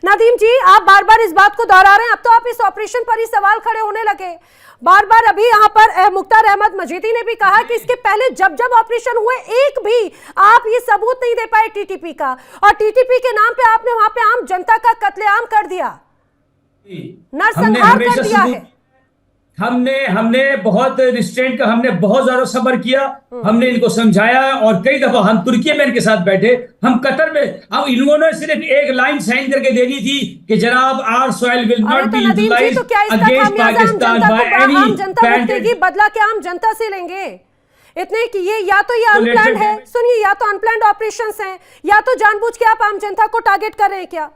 नदीम जी, आप बार बार इस बात को दोहरा रहे हैं, अब तो आप इस ऑपरेशन पर ही सवाल खड़े होने लगे बार बार। अभी यहाँ पर मुख्तार अहमद मजीदी ने भी कहा कि इसके पहले जब जब ऑपरेशन हुए एक भी आप ये सबूत नहीं दे पाए टीटीपी का, और टीटीपी के नाम पे आपने वहां पे आम जनता का कत्लेआम कर दिया, नरसंहार कर दिया है। हमने बहुत रिस्ट्रेंट का, हमने बहुत ज्यादा सब्र किया, हमने इनको समझाया और कई दफा हम तुर्की में इनके साथ बैठे, हम कतर में, अब इन्होंने सिर्फ एक लाइन साइन करके देनी थी कि जनाब our soil will not be utilised against Pakistan by any आम जनता भुगतेगी, बदला क्या आम जनता से लेंगे? इतने कि ये या तो ये अनप्लान्ड है, सुनिए, या तो अनप्लान्ड ऑपरेशंस हैं, या तो जानबूझ के आप आम जनता को टारगेट कर रहे हैं क्या?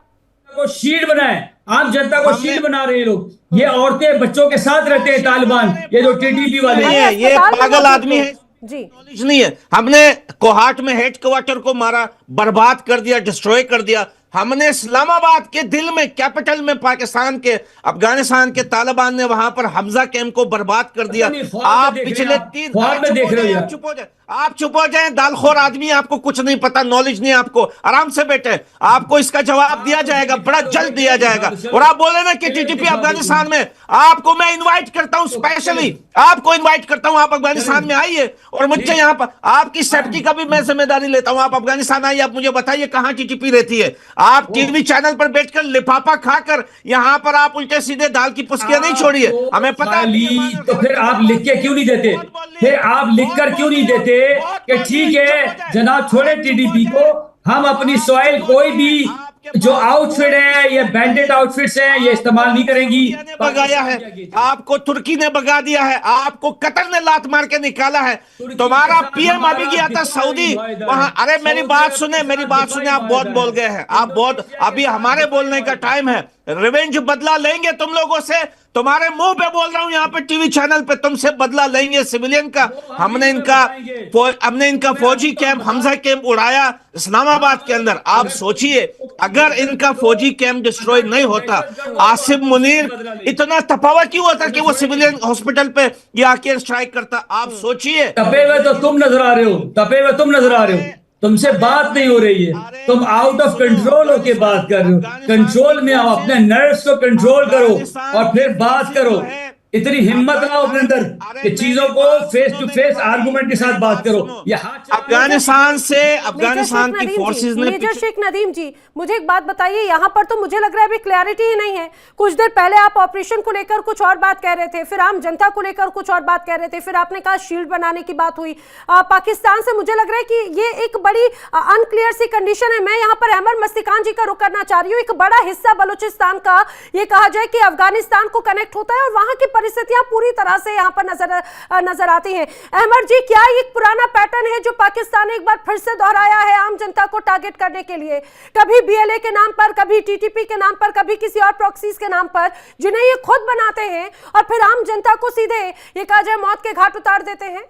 को शील्ड बनाए, आम जनता को शील्ड बना रहे हैं लोग। ये औरतें बच्चों के साथ रहते हैं तालिबान, ये जो टीटीपी वाले हैं, ये पागल आदमी है जी। नॉलेज नहीं है। हमने कोहाट में हेडक्वार्टर को मारा, बर्बाद कर दिया, डिस्ट्रॉय कर दिया। हमने इस्लामाबाद के दिल में, कैपिटल में, पाकिस्तान के, अफगानिस्तान के तालिबान ने वहां पर हमजा कैंप को बर्बाद कर दिया। आप पिछले 3 आप चुप हो जाएं, दालखोर आदमी, आपको कुछ नहीं पता, नॉलेज नहीं आपको, आराम से बैठे, आपको इसका जवाब दिया जाएगा, बड़ा जल्द दिया जाएगा। और आप बोले ना कि टीटीपी अफगानिस्तान में, आपको मैं इनवाइट करता हूं, स्पेशली आपको इनवाइट करता हूं, आप अफगानिस्तान में आइए और मुझे यहां पर आपकी सेफ्टी का भी मैं जिम्मेदारी लेता हूं। आप अफगानिस्तान आइए, आप मुझे बताइए कहां टीटीपी रहती है। आप टीवी चैनल पर बैठकर लिफाफा खाकर यहां पर आप उल्टे सीधे दाल की पुस्कियां नहीं छोड़िए, हमें पता है। तो फिर आप लिख के क्यों नहीं देते? फिर आप लिख कर क्यों नहीं देते कि ठीक है जनाब, छोड़े टीडीपी को, हम अपनी सॉइल कोई भी जो आउटफिट है, ये बैंडेड आउटफिट्स हैं, ये इस्तेमाल नहीं करेंगी। भगाया है आपको, तुर्की ने भगा दिया है आपको, कतर ने लात मार के निकाला है। तुम्हारा पीएम अभी गया था सऊदी वहां। अरे मेरी बात सुने, मेरी बात सुने, आप बहुत बोल गए हैं, आप बहुत, अभी हमारे बोलने का टाइम है। रिवेंज बदला लेंगे तुम लोगों से, तुम्हारे मुंह पे बोल रहा हूं, यहाँ पे टीवी चैनल पे, तुमसे बदला लेंगे सिविलियन का। हमने इनका फौजी कैंप, हमजा कैंप उड़ाया इस्लामाबाद के अंदर। आप सोचिए अगर इनका फौजी कैंप डिस्ट्रॉय नहीं होता, आसिफ मुनीर इतना तपावा क्यों होता कि वो सिविलियन हॉस्पिटल पे ये आके स्ट्राइक करता? आप सोचिए। तपे हुए तो तुम नजर आ रहे हो, तपे हुए तुम नजर आ रहे हो, तुमसे बात नहीं हो रही है, तुम आउट ऑफ कंट्रोल होके बात कर रहे हो। कंट्रोल में आओ, अपने नर्व्स को कंट्रोल करो और फिर बात करो। इतनी हिम्मत लाओ अपने अंदर कि चीजों को फेस टू फेस आर्गुमेंट के साथ बात करो। अफगानिस्तान की फोर्सेस ने, मेजर शेख नदीम जी, मुझे एक बात बताइए, यहाँ पर तो मुझे लग रहा है अभी क्लैरिटी ही नहीं है। कुछ देर पहले आप ऑपरेशन को लेकर कुछ और बात कह रहे थे, फिर आम जनता को लेकर कुछ और बात कह रहे थे, फिर आपने कहा शील्ड बनाने की बात हुई पाकिस्तान से। मुझे लग रहा है कि ये एक बड़ी अनक्लियर सी कंडीशन है। मैं यहाँ पर अहमद मस्तिकान जी का रुख करना चाह रही हूँ। एक बड़ा हिस्सा बलूचिस्तान का ये कहा जाए कि अफगानिस्तान को कनेक्ट होता है और वहां की परिस्थितियां पूरी तरह से यहाँ पर नजर आती हैं। अहमद जी, क्या एक पुराना पैटर्न है जो पाकिस्तान ने एक बार फिर से दोहराया है आम जनता को टारगेट करने के लिए, कभी बीएलए के नाम पर, कभी टीटीपी के नाम पर, कभी किसी और प्रॉक्सीज के नाम पर, जिन्हें ये खुद बनाते हैं और फिर आम जनता को सीधे ये कहा जाए मौत के घाट उतार देते हैं?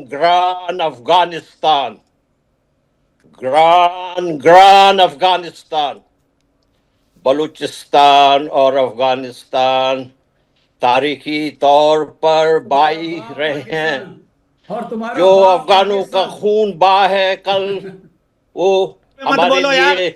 ग्रान अफगानिस्तान, ग्रान अफगानिस्तान, बलूचिस्तान और अफगानिस्तान तारीखी तौर पर बाई रहे हैं। जो अफगानों का खून बहा है कल, वो हमारे लिए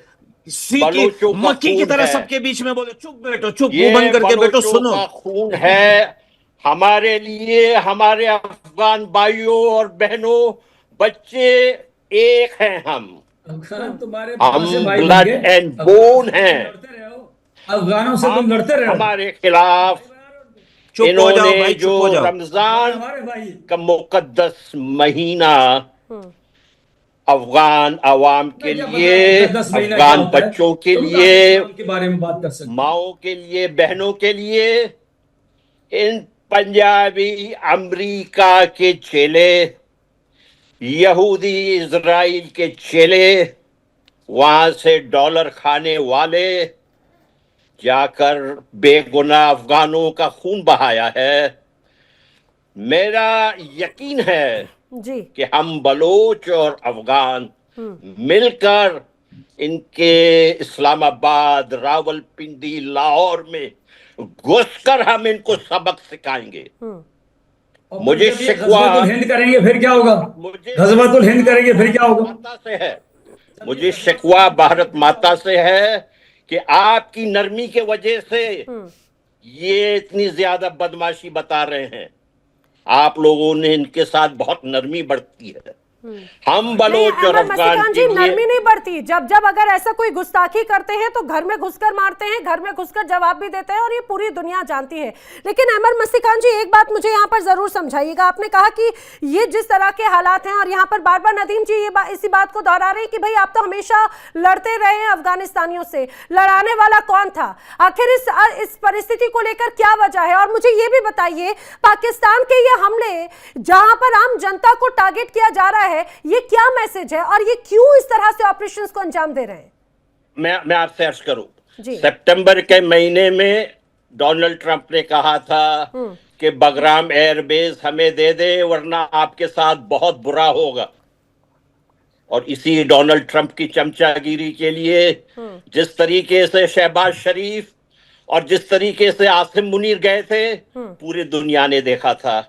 मक्खी की तरह सबके बीच में बोले। चुप बैठो, चुप मुंह बंद करके बैठो, सुनो। खून है हमारे लिए, हमारे अफगान भाइयों और बहनों, बच्चे एक हैं। हम ब्लड एंड बोन हैं। अफगानों से तुम लड़ते रहे, हमारे खिलाफ इन्होंने जो रमजान का मुकद्दस महीना अफगान अवाम के लिए, अफगान बच्चों के लिए, बारे में बात कर सकते, माओं के लिए, बहनों के लिए, इन पंजाबी अमेरिका के चेले, यहूदी इजराइल के चेले, वहां से डॉलर खाने वाले जाकर बेगुनाह अफगानों का खून बहाया है। मेरा यकीन है जी कि हम बलोच और अफगान मिलकर इनके इस्लामाबाद, रावलपिंडी, लाहौर में घुसकर हम इनको सबक सिखाएंगे। मुझे शिकवा हिंद करेंगे फिर क्या होगा? गज़वतुल हिंद करेंगे फिर क्या होगा? से है मुझे शिकवा भारत माता से है कि आपकी नरमी के वजह से ये इतनी ज्यादा बदमाशी बता रहे हैं। आप लोगों ने इनके साथ बहुत नरमी बरती है। हम बलोच और अफगान जी नरमी नहीं बढ़ती। जब जब अगर ऐसा कोई गुस्ताखी करते हैं तो घर में घुसकर मारते हैं, घर में घुसकर जवाब भी देते हैं और ये पूरी दुनिया जानती है। लेकिन अहमद मसीह खान जी एक बात मुझे यहाँ पर जरूर समझाइएगा। आपने कहा कि ये जिस तरह के हालात हैं, और यहाँ पर बार बार नदीम जी इसी बात को दोहरा रहे हैं कि भाई आप तो हमेशा लड़ते रहे हैं अफगानिस्तानियों से, लड़ाने वाला कौन था? आखिर इस परिस्थिति को लेकर क्या वजह है? और मुझे ये भी बताइए, पाकिस्तान के ये हमले जहां पर आम जनता को टारगेट किया जा रहा है, ये क्या मैसेज है और ये क्यों इस तरह से ऑपरेशंस को अंजाम दे रहे हैं? मैं आपसे अर्ज करूं, सितंबर के महीने में डोनाल्ड ट्रंप ने कहा था कि बगराम एयरबेस हमें दे दे वरना आपके साथ बहुत बुरा होगा। और इसी डोनाल्ड ट्रंप की चमचागिरी के लिए जिस तरीके से शहबाज शरीफ और जिस तरीके से आसिम मुनीर गए थे, पूरी दुनिया ने देखा था।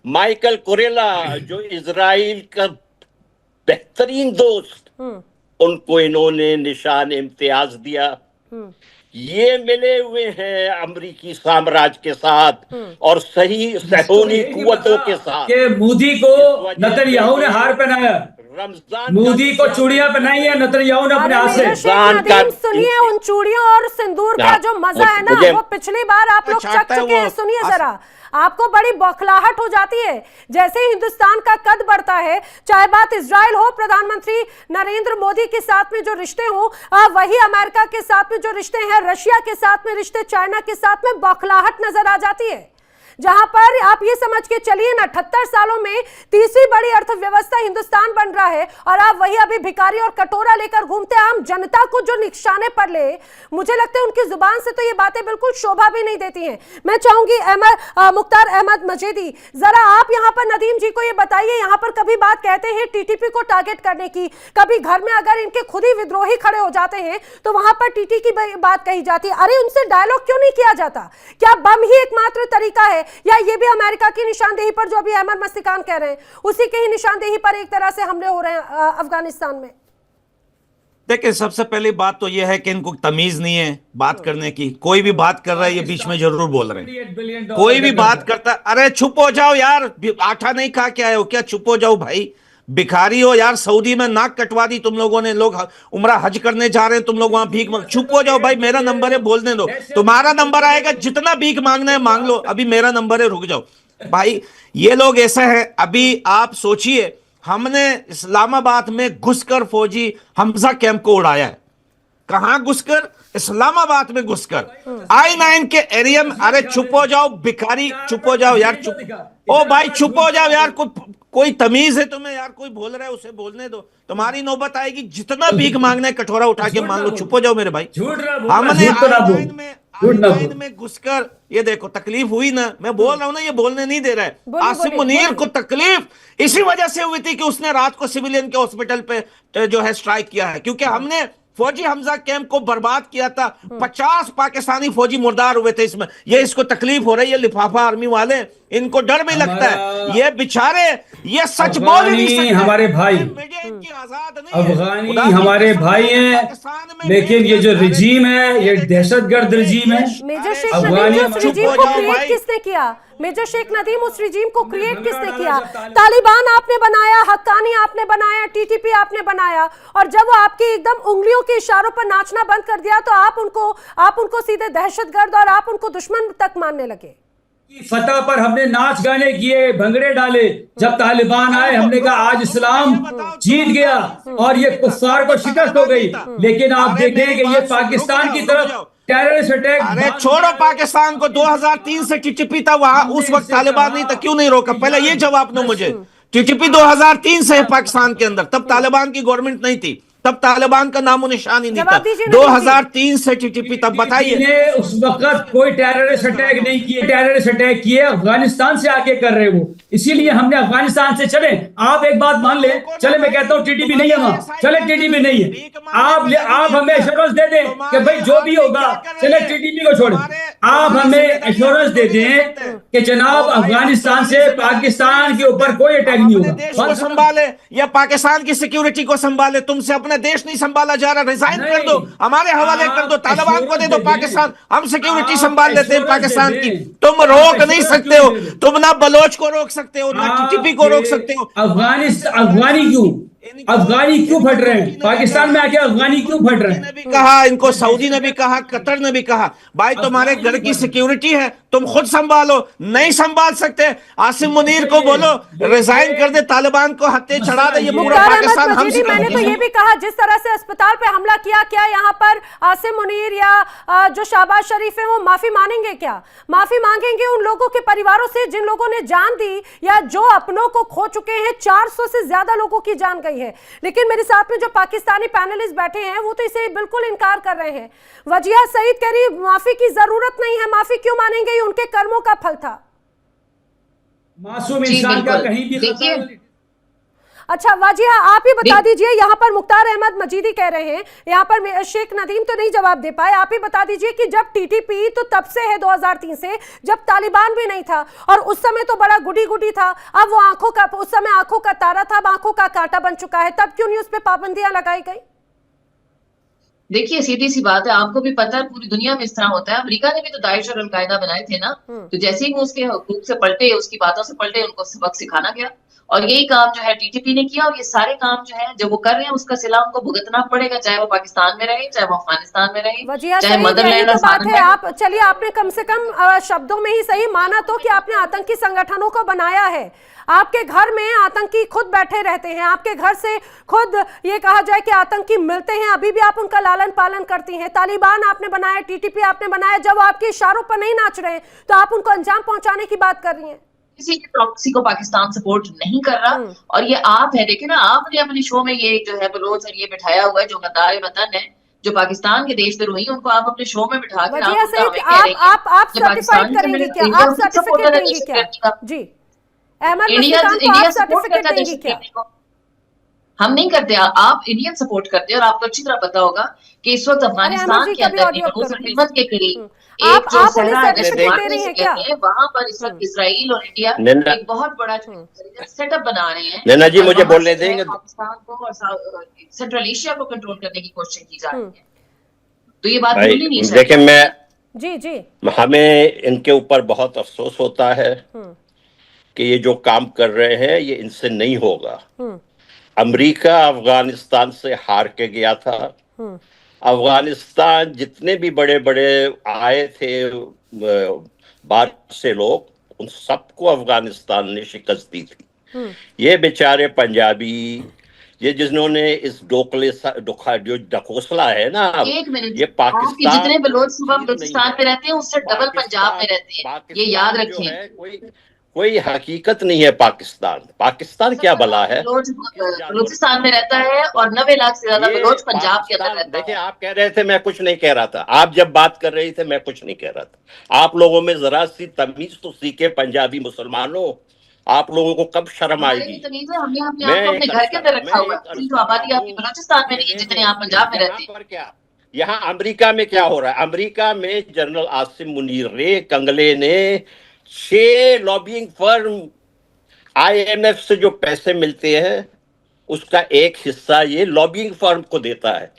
माइकल कुरेला जो इजराइल का बेहतरीन दोस्त, उनको इन्होंने निशान इम्तियाज दिया। ये मिले हुए हैं अमरीकी साम्राज्य के साथ और सही सहूनी कुव्वतों के साथ। कि मोदी को नेतन्याहू ने हार पहनाया, रमजान मोदी को चूड़ियां पहनाई है नेतन्याहू ने अपने हाथ से। सुनिए, उन चूड़ियों और सिंदूर का जो मजा है ना, वो पिछली बार आप लोग चख चुके हैं। सुनिए जरा, आपको बड़ी बौखलाहट हो जाती है जैसे ही हिंदुस्तान का कद बढ़ता है, चाहे बात इजराइल हो, प्रधानमंत्री नरेंद्र मोदी के साथ में जो रिश्ते हो, वही अमेरिका के साथ में जो रिश्ते हैं, रशिया के साथ में रिश्ते, चाइना के साथ में बौखलाहट नजर आ जाती है। जहां पर आप ये समझ के चलिए ना, 78 सालों में तीसरी बड़ी अर्थव्यवस्था हिंदुस्तान बन रहा है और आप वही अभी भिखारी और कटोरा लेकर घूमते, आम जनता को जो निशाने पर ले। मुझे लगता है उनकी जुबान से तो ये बातें बिल्कुल शोभा भी नहीं देती हैं। मैं चाहूंगी मुख्तार अहमद मजीदी, जरा आप यहाँ पर नदीम जी को ये बताइए, यहाँ पर कभी बात कहते हैं टीटीपी को टारगेट करने की, कभी घर में अगर इनके खुद ही विद्रोही खड़े हो जाते हैं तो वहां पर टीटी की बात कही जाती है। अरे उनसे डायलॉग क्यों नहीं किया जाता? क्या बम ही एकमात्र तरीका है, या ये भी अमेरिका की निशानदेही पर, जो अभी अहमद मसीह खान कह रहे हैं, उसी के ही निशानदेही पर एक तरह से हमले हो रहे हैं अफगानिस्तान में? देखिए, सबसे पहली बात तो यह है कि इनको तमीज नहीं है बात करने की। कोई भी बात कर रहा है ये बीच में जरूर बोल रहे हैं, कोई भी बात करता, अरे चुप हो जाओ यार, आटा नहीं खा के आए हो क्या? चुप हो जाओ भाई, भिखारी हो यार। सऊदी में नाक कटवा दी तुम लोगों ने, लोग उम्रा हज करने जा रहे हैं, तुम लोग वहां भीख मांग। चुप हो जाओ भाई, मेरा नंबर है, बोलने दो। तुम्हारा नंबर आएगा, जितना भीख मांगना है मांग लो, अभी मेरा नंबर है, रुक जाओ भाई। ये लोग ऐसा है, अभी आप सोचिए, हमने इस्लामाबाद में घुसकर फौजी हमजा कैंप को उड़ाया है। कहां घुसकर? इस्लामाबाद में घुसकर I-9 के एरिया में। अरे चुप हो जाओ भिखारी, चुप हो जाओ यार, चुप। ओ भाई चुप हो जाओ यार, कोई तमीज है तुम्हें यार? कोई बोल रहा है उसे बोलने दो, तुम्हारी नौबत आएगी, जितना भीख मांगना है कटोरा उठा के मांग लो। चुप हो जाओ मेरे भाई। हमने I-9 में घुसकर, ये देखो तकलीफ हुई ना, मैं बोल रहा हूं ना, ये बोलने नहीं दे रहा है। आसिम मुनीर को तकलीफ इसी वजह से हुई थी कि उसने रात को सिविलियन के हॉस्पिटल पे जो है स्ट्राइक किया है, क्योंकि हमने फौजी हमजा कैंप को बर्बाद किया था। 50 पाकिस्तानी फौजी मुर्दार हुए थे इसमें। ये इसको तकलीफ हो रही है, लिफाफा आर्मी वाले, इनको डर भी लगता है। ये बेचारे ये सच बोल नहीं सकते। हमारे भाई अफगानी हमारे भाई हैं, लेकिन ये जो रिजीम है, ये दहशतगर्द रिजीम है। मेजर शेख नदीम, उस रिजीम को क्रिएट किसने किया? मेजर शेख नदीम, उस रिजीम को क्रिएट किसने किया? तालिबान आपने बनाया, हक्कानी आपने बनाया, टीटीपी आपने बनाया, और जब वो आपकी एकदम उंगलियों के इशारों पर नाचना बंद कर दिया तो आप उनको सीधे दहशतगर्द और आप उनको दुश्मन तक मानने लगे। फतह पर हमने नाच गाने किए, भंगड़े डाले। जब तालिबान आए हमने कहा आज इस्लाम जीत गया और ये कुफ्फार को शिकस्त हो गई। लेकिन आप देखें कि ये पाकिस्तान की तरफ टेररिस्ट अटैक। अरे छोड़ो पाकिस्तान को, 2003 से टीटीपी था वहां, उस वक्त तालिबान नहीं था, क्यों नहीं रोका? पहले ये जवाब दो मुझे। टीटीपी 2003 से है पाकिस्तान के अंदर, तब तालिबान की गवर्नमेंट नहीं थी, तब तालिबान का नामो निशान ही नहीं था। 2003 से टीटीपी, तब बताइए। उस वक्त कोई टेररिस्ट अटैक नहीं किए, टेररिस्ट अटैक किए अफगानिस्तान से आके कर रहे वो, इसीलिए हमने अफगानिस्तान से चले। आप एक बात मान ले, चले मैं कहता हूँ टीटीपी नहीं है वहां, चले टीटीपी नहीं है, आप हमें एश्योरेंस दे दें कि भाई जो भी होगा चले टीटीपी को छोड़े। आप हमें एश्योरेंस दे दें कि जनाब अफगानिस्तान से पाकिस्तान के ऊपर कोई अटैक नहीं अपने होगा। देश को संभाले या पाकिस्तान की सिक्योरिटी को संभाले, तुमसे अपना देश नहीं संभाला जा रहा, रिजाइन कर दो, हमारे हवाले कर दो, तालिबान को दे दो पाकिस्तान, हम सिक्योरिटी संभाल लेते हैं पाकिस्तान की। तुम रोक नहीं सकते हो, तुम ना बलोच को रोक सकते हो, ना टीटीपी को रोक सकते हो। अफगानी क्यों फट रहे हैं पाकिस्तान में आके? अफगानी क्यों फट रहे हैं? भी कहा इनको, सऊदी ने भी कहा, कतर ने भी कहा, भाई तुम्हारे घर की सिक्योरिटी है, तुम खुद संभालो। नहीं संभाल सकते, आसिम मुनीर को बोलो रिजाइन कर दे, तालिबान को हत्थे चढ़ा दे, ये पूरा पाकिस्तान हम मजीदी, मैंने तो ये भी कहा जिस तरह से अस्पताल पे हमला किया, क्या यहाँ पर आसिम मुनीर या जो शहबाज शरीफ है वो माफी मांगेंगे? क्या माफी मांगेंगे उन लोगों के परिवारों से जिन लोगों ने जान दी या जो अपनों को खो चुके हैं? 400 से ज्यादा लोगों की जान गई है। लेकिन मेरे साथ में जो पाकिस्तानी पैनलिस्ट बैठे हैं वो तो इसे बिल्कुल इनकार कर रहे हैं। वजिया सईद कह रही माफी की जरूरत नहीं है, माफी क्यों मानेंगे, ये उनके कर्मों का फल था। मासूम इंसान का कहीं भी खतरा। अच्छा वाजिया, आप ही बता दीजिए, यहाँ पर मुख्तार अहमद मजीदी कह रहे हैं, यहाँ पर शेख नदीम तो नहीं जवाब दे पाए, आप ही बता दीजिए कि जब टीटीपी तो तब से है 2003 से, जब तालिबान भी नहीं था और उस समय तो बड़ा गुडी गुडी था, अब वो आंखों का, उस समय आंखों का तारा था, अब आंखों का कांटा बन चुका है, तब क्यों नहीं उस पर पाबंदियां लगाई गई? देखिए सीधी सी बात है, आपको भी पता है पूरी दुनिया में इस तरह होता है। अमेरिका ने भी तो दाइश और अलकायदा बनाए थे ना, तो जैसे ही वो उसके हुकूक से पलटे, उसकी बातों से पलटे, उनको सबक सिखाना गया और यही काम जो है टीटीपी ने किया। और ये सारे काम जो है जो वो कर रहे हैं उसका सिला उनको भुगतना पड़ेगा, चाहे वो पाकिस्तान में रहे, चाहे वो अफगानिस्तान में रहे, चाहे मदरलैंड तो बात है। आप चलिए, आपने कम से कम शब्दों में ही सही माना तो कि आपने आतंकी संगठनों को बनाया है। आपके घर में आतंकी खुद बैठे रहते हैं, आपके घर से खुद ये कहा जाए कि आतंकी मिलते हैं, अभी भी आप उनका लालन पालन करती हैं। तालिबान आपने बनाया, टीटीपी आपने बनाया, जब आपके इशारों पर नहीं नाच रहे तो आप उनको अंजाम पहुंचाने की बात कर रही हैं। किसी की प्रॉक्सी को पाकिस्तान सपोर्ट नहीं कर रहा। और ये आप है, देखिए ना, आपने अपने शो में ये जो है बलोच और ये बिठाया हुआ है जो गद्दार वतन है, जो पाकिस्तान के देशद्रोही, उनको आप अपने शो में बिठा कर आप सर्टिफाइड करेंगे क्या? आप सर्टिफिकेट देंगी क्या? जी इंडिया सर्टिफिकेट देंगी क्या? हम नहीं करते, आप इंडियन सपोर्ट करते हैं। और आपको अच्छी तरह पता होगा कि इस वक्त अफगानिस्तान के अंदर के करीब एक जो सहरा है वहां पर इस वक्त इसराइल और इंडिया एक बहुत बड़ा सेटअप बना रहे हैं। नैना जी मुझे बोलने देंगे। पाकिस्तान को और सेंट्रल एशिया को कंट्रोल करने की कोशिश की जा रही है, तो ये बात भूलनी नहीं चाहिए। देखिए, मैं जी हमें इनके ऊपर बहुत अफसोस होता है कि ये जो काम कर रहे हैं ये इनसे नहीं होगा। अमेरिका अफगानिस्तान से हार के गया था। अफगानिस्तान जितने भी बड़े बड़े आए थे बाहर से लोग, उन सबको अफगानिस्तान ने शिकस्त दी थी। ये बेचारे पंजाबी, ये जिन्होंने इस जो ढकोसला है ना, ये पाकिस्तान जितने बलोच सुबह बलूचिस्तान में रहते हैं उससे डबल पंजाब में रहते हैं, ये याद रखें। कोई हकीकत नहीं है पाकिस्तान क्या भला है? बलूचिस्तान में रहता है और 90 लाख से ज्यादा बलोच पंजाब के अंदर रहता है। देखिए, आप कह रहे थे, मैं कुछ नहीं कह रहा था। आप जब बात कर रही थे मैं कुछ नहीं कह रहा था। आप लोगों में जरा सी तमीज तो सीखे पंजाबी मुसलमानों, आप लोगों को कब शर्म आएगी? हमने अपने घर के अंदर रखा हुआ है, तो आबादी आपकी बलूचिस्तान में नहीं है जितने आप पंजाब में रहते हैं। क्या यहाँ अमेरिका में क्या हो रहा है? अमेरिका में जनरल आसिम मुनीर ने, कंगले ने 6 लॉबिंग फर्म, IMF से जो पैसे मिलते हैं उसका एक हिस्सा ये लॉबिंग फर्म को देता है।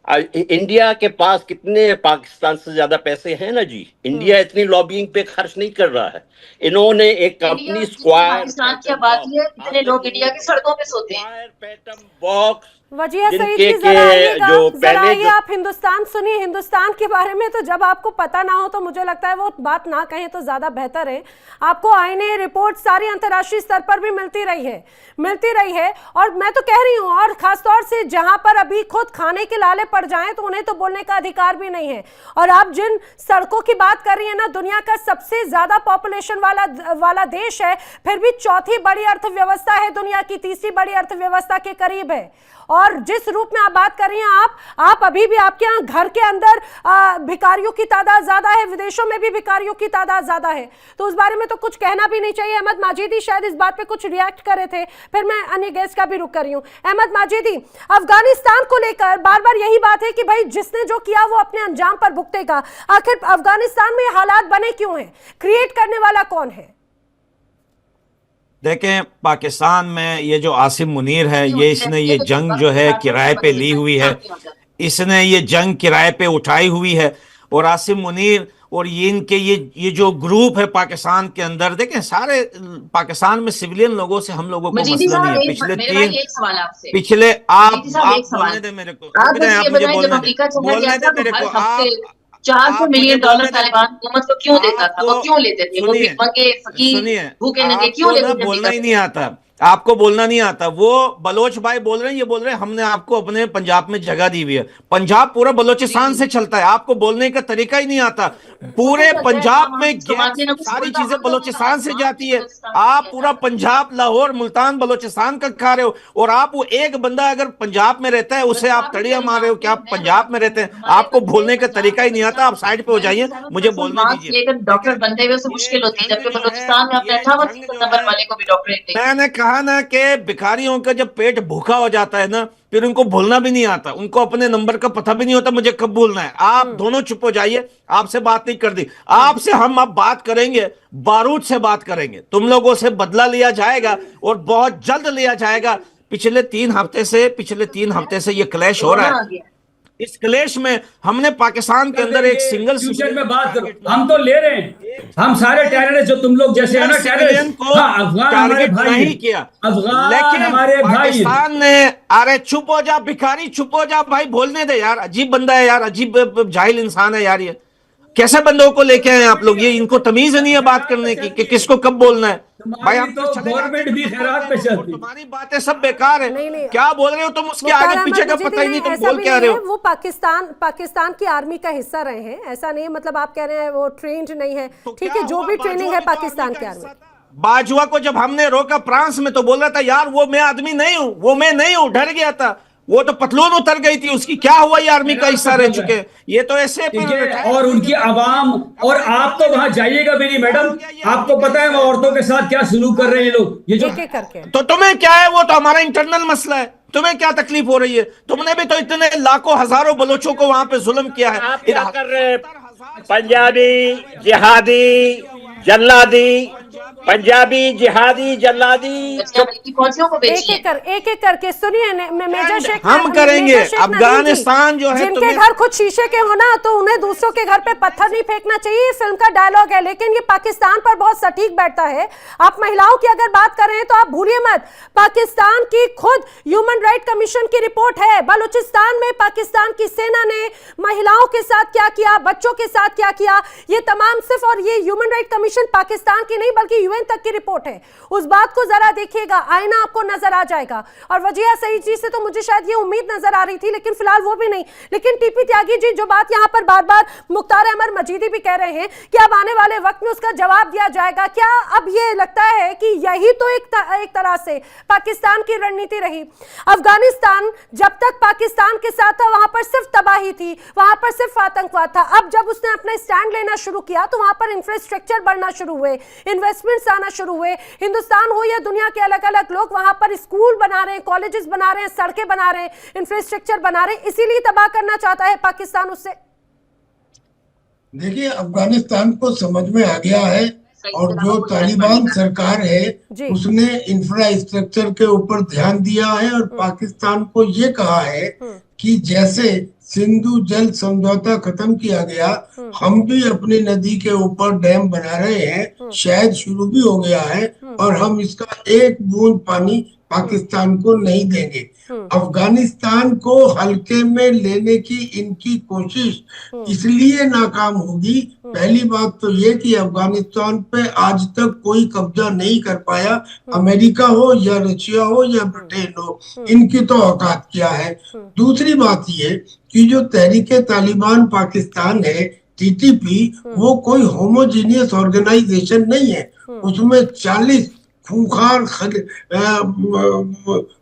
इंडिया के पास कितने पाकिस्तान से ज्यादा पैसे हैं ना जी? इंडिया इतनी लॉबिंग पे खर्च नहीं कर रहा है। इन्होंने एक कंपनी स्क्वायर, पाकिस्तान की आबादी है, इतने लोग इंडिया की सड़कों पे सोते हैं। पैटर्न बॉक्स वजिया सईद की जरा आइए आप हिंदुस्तान सुनिए। हिंदुस्तान के बारे में तो जब आपको पता ना हो तो मुझे लगता है वो बात ना कहें तो ज्यादा बेहतर है। आपको आईने रिपोर्ट सारी अंतर्राष्ट्रीय स्तर पर भी मिलती रही है और मैं तो कह रही हूँ, और खासतौर से जहां पर अभी खुद खाने के लाले पड़ जाएं तो उन्हें तो बोलने का अधिकार भी नहीं है। और आप जिन सड़कों की बात कर रही है ना, दुनिया का सबसे ज्यादा पॉपुलेशन वाला देश है, फिर भी चौथी बड़ी अर्थव्यवस्था है दुनिया की, तीसरी बड़ी अर्थव्यवस्था के करीब है। और जिस रूप में आप बात कर रही हैं, आप अभी भी आपके यहाँ घर के अंदर भिखारियों की तादाद ज्यादा है, विदेशों में भी भिखारियों की तादाद ज्यादा है, तो उस बारे में तो कुछ कहना भी नहीं चाहिए। अहमद माजिदी शायद इस बात पे कुछ रिएक्ट कर रहे थे, फिर मैं अन्य गेस्ट का भी रुख कर रही हूँ। अहमद माजिदी, अफगानिस्तान को लेकर बार बार यही बात है कि भाई जिसने जो किया वो अपने अंजाम पर भुगतेगा। आखिर अफगानिस्तान में हालात बने क्यों हैं? क्रिएट करने वाला कौन है? देखें, पाकिस्तान में ये जो आसिम मुनीर है, इसने ये जंग जो है किराए पे ली हुई है, इसने ये जंग किराए पे उठाई हुई है। और आसिम मुनीर और इनके ये जो ग्रुप है पाकिस्तान के अंदर, देखें सारे पाकिस्तान में सिविलियन लोगों से हम लोगों को मसला नहीं है। पिछले आप बोलने दे मेरे को, आप मुझे बोलने दे मेरे को। आप $400 मिलियन तालिबान हुकूमत को क्यों देता था? वो क्यों लेते थे? वो भिखमंगे, फकीर, भूखे नंगे क्यों लेते थे? बोलना ही नहीं आता, आपको बोलना नहीं आता। वो बलोच भाई बोल रहे हैं, ये बोल रहे हैं हमने आपको अपने पंजाब में जगह दी हुई है। पंजाब पूरा बलोचिस्तान से चलता है, आपको बोलने का तरीका ही नहीं आता। पूरे पंजाब में सारी चीजें बलोचिस्तान से जाती है। आप पूरा पंजाब, लाहौर, मुल्तान बलोचिस्तान का खा रहे हो, और आप वो एक बंदा अगर पंजाब में रहता है उसे आप तड़िया मार रहे हो कि आप पंजाब में रहते हैं। आपको बोलने का तरीका ही नहीं आता। आप साइड पे हो जाइए, मुझे बोलने दीजिए। डॉक्टर बनते हुए मुश्किल होती है, जबकि बलोचिस्तान में अपने 58 नंबर वाले को भी डॉक्टरेट। मैंने कहा ना कि भिखारियों का जब पेट भूखा हो जाता है ना, फिर उनको भूलना भी नहीं आता, उनको अपने नंबर का पता भी नहीं होता मुझे कब भूलना है। आप दोनों चुप हो जाइए, आपसे बात नहीं कर दी। आपसे हम अब बात करेंगे, बारूद से बात करेंगे। तुम लोगों से बदला लिया जाएगा और बहुत जल्द लिया जाएगा। पिछले 3 हफ्ते से ये क्लैश हो रहा है। इस क्लेश में हमने पाकिस्तान के अंदर एक सिंगल फ्यूचर में बात करो, हम तो ले रहे हैं, हम सारे टेररिस्ट जो तुम लोग जैसे है ना टेररिस्ट को टारगेट नहीं किया, लेकिन हमारे पाकिस्तान ने, अरे चुप हो जा भिखारी, चुप हो जा भाई, बोलने दे यार। अजीब बंदा है यार, अजीब जाहिल इंसान है यार। ये कैसे बंदों को लेके आए आप लोग? ये इनको तमीज नहीं है बात करने की कि किसको कब बोलना है। भाई हम तो गवर्नमेंट भी खैरात पे चलती, तुम्हारी बातें सब बेकार है। क्या बोल रहे हो तुम? उसके आगे पीछे का पता ही नहीं, तुम बोल क्या रहे हो? वो पाकिस्तान की आर्मी का हिस्सा रहे हैं, ऐसा नहीं है। मतलब आप कह रहे हैं वो ट्रेंड नहीं है, ठीक है, जो भी ट्रेनिंग है पाकिस्तान की आर्मी। बाजुआ को जब हमने रोका फ्रांस में तो बोल रहा था यार वो मैं आदमी नहीं हूं, वो मैं नहीं हूं, डर गया था। वो तो पतलून उतर गई थी उसकी, क्या हुआ? ये आर्मी का हिस्सा रह चुके हैं ये तो ऐसे। और उनकी आवाम, और आप तो वहां जाइएगा भी नहीं मैडम, आपको पता है वो औरतों के साथ क्या सलूक कर रहे हैं लोग, ये जो करके। तो तुम्हें क्या है? वो तो हमारा इंटरनल मसला है, तुम्हें क्या तकलीफ हो रही है? तुमने भी तो इतने लाखों हजारों बलोचों को वहां पे जुल्म किया है। आप क्या कर रहे हैं? पंजाबी जिहादी जल्लादी, पंजाबी जिहादी जल्लादी, एक एक करके सुनिए। मेजर शेख, हम करेंगे। अफगानिस्तान जो है, जिनके घर खुद शीशे के हो ना, तो उन्हें दूसरों के घर पे पत्थर नहीं फेंकना चाहिए, फिल्म का डायलॉग है। लेकिन ये पाकिस्तान पर बहुत सटीक बैठता है। आप महिलाओं की अगर बात कर रहे हैं तो आप भूलिए मत, पाकिस्तान की खुद ह्यूमन राइट कमीशन की रिपोर्ट है, बलूचिस्तान में पाकिस्तान की सेना ने महिलाओं के साथ क्या किया, बच्चों के साथ क्या किया, ये तमाम सिर्फ, और ये ह्यूमन राइट कमीशन पाकिस्तान की नहीं बल्कि यूएन तक की रिपोर्ट है। उस बात को जरा देखिएगा, आईना आपको नजर आ जाएगा। और वजिया सईद जी से तो मुझे शायद ये उम्मीद नजर आ रही थी, लेकिन फिलहाल वो भी नहीं। लेकिन टीपी त्यागी जी, जो बात यहाँ पर बार बार मुख्तार अहमद मजीदी भी कह रहे हैं कि अब आने वाले वक्त में उसका जवाब दिया जाएगा, क्या अब ये लगता है कि यही तो एक तरह से पाकिस्तान की रणनीति रही? अफगानिस्तान जब तक पाकिस्तान के साथ था वहां पर सिर्फ तबाही थी, वहां पर सिर्फ आतंकवाद था। अब जब उसने अपना स्टैंड लेना शुरू किया तो वहां पर इंफ्रास्ट्रक्चर बढ़ना शुरू हुए, इन्वेस्टमेंट्स आना शुरू हुए। हिंदुस्तान हो या दुनिया के अलग अलग लोग वहां पर स्कूल बना रहे हैं, कॉलेजेस बना रहे हैं, सड़कें बना रहे हैं, इंफ्रास्ट्रक्चर बना रहे हैं। इसीलिए तबाह करना चाहता है पाकिस्तान उससे। देखिए, अफगानिस्तान को समझ में आ गया है, और जो तालिबान सरकार है उसने इंफ्रास्ट्रक्चर के ऊपर ध्यान दिया है, और पाकिस्तान को ये कहा है कि जैसे सिंधु जल समझौता खत्म किया गया, हम भी अपनी नदी के ऊपर डैम बना रहे हैं, शायद शुरू भी हो गया है, और हम इसका एक बूंद पानी पाकिस्तान को नहीं देंगे। अफगानिस्तान को हल्के में लेने की इनकी कोशिश इसलिए नाकाम होगी, पहली बात तो ये कि अफगानिस्तान पे आज तक कोई कब्जा नहीं कर पाया, अमेरिका हो या रशिया हो या ब्रिटेन हो, इनकी तो औकात क्या है। दूसरी बात ये कि जो तहरीके तालिबान पाकिस्तान है, टीटीपी, वो कोई होमोजीनियस ऑर्गेनाइजेशन नहीं है, उसमें 40 खूंखार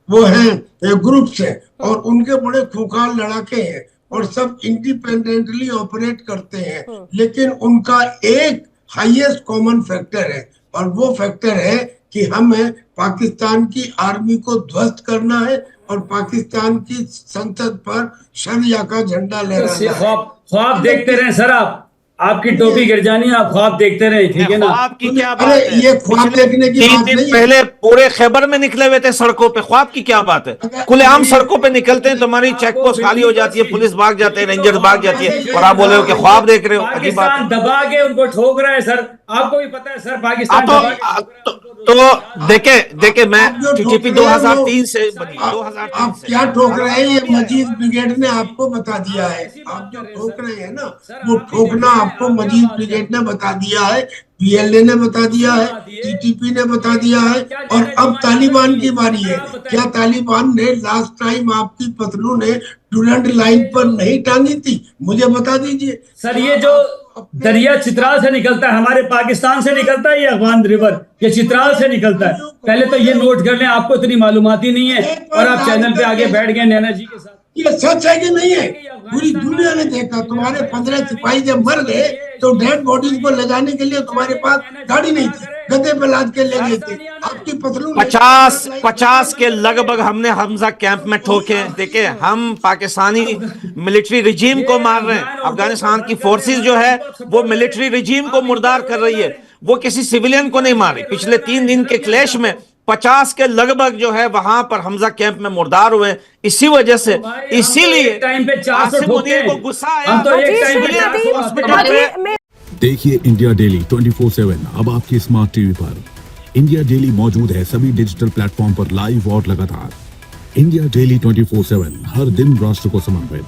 वो हैं ग्रुप्स हैं और उनके बड़े खूंखार लड़ाके हैं और सब इंडिपेंडेंटली ऑपरेट करते हैं, लेकिन उनका एक हाईएस्ट कॉमन फैक्टर है और वो फैक्टर है कि हमें पाकिस्तान की आर्मी को ध्वस्त करना है और पाकिस्तान की संसद पर शरिया का झंडा लहराना है। ख्वाब देखते रहे सर, आपकी टोपी गिर जानी, आप ख्वाब देखते रहे, ठीक है ना? ख्वाब की क्या बात अरे है? ये ख्वाब देखने की 3 बात दिन नहीं है। पहले पूरे खैबर में निकले हुए थे सड़कों पे, ख्वाब की क्या बात है? खुलेआम सड़कों पे निकलते हैं तो हमारी चेक पोस्ट खाली हो जाती है, पुलिस भाग जाते हैं, रेंजर्स भाग जाती है और आप बोले हो कि ख्वाब देख रहे हो। अजीब बात है। पाकिस्तान दबा के उनको ठोक रहा है सर, आपको भी पता है सर, पाकिस्तान दबा के तो देखे मैं टीटीपी 2003 से बनी, आप 2003 से। क्या ठोक रहे हैं? ये मजीद ब्रिगेड ने आपको बता दिया है। आप जो ठोक रहे हैं ना, वो ठोकना आपको मजीद ब्रिगेड ने बता दिया है, पीएलए ने बता दिया है, टीटीपी ने बता दिया है और अब तालिबान की बारी है। क्या तालिबान ने लास्ट टाइम आपकी पतलू ने डुलंड लाइन पर नहीं टांगी थी? मुझे बता दीजिए सर। ये जो दरिया चित्राल से निकलता है, हमारे पाकिस्तान से निकलता है, ये अफगान रिवर ये चित्राल से निकलता है। पहले तो ये नोट कर लें, आपको इतनी मालूमात ही नहीं है और आप चैनल पे आगे बैठ गए नैना जी के साथ। ये सच है कि नहीं है? पूरी दुनिया ने देखा। तुम्हारे 15 सिपाही जब मर गए तो डेड बॉडीज को ले जाने के लिए तुम्हारे पास गाड़ी नहीं थी, गधे पे लाद के ले गए थे। आपकी पतलू 50 के लगभग हमने हमजा कैंप में ठोके। देखिए, हम पाकिस्तानी मिलिट्री रिजीम को मार रहे हैं। अफगानिस्तान की फोर्सेस जो है वो मिलिट्री रिजीम को मुर्दार कर रही है, वो किसी सिविलियन को नहीं मार रही। पिछले 3 दिन के क्लैश में 50 के लगभग जो है वहां पर हमजा कैंप में मुर्दार हुए। इसी वजह से, इसीलिए टाइम पे 400 आसिम मुनीर को गुस्सा आया। हम तो एक टाइम पे सिविलियन 400 हॉस्पिटल पे देखिए इंडिया डेली 24/7 अब आपकी स्मार्ट टीवी पर। इंडिया डेली मौजूद है सभी डिजिटल प्लेटफॉर्म पर लाइव और लगातार। इंडिया डेली 24/7 हर दिन राष्ट्र को समर्पित।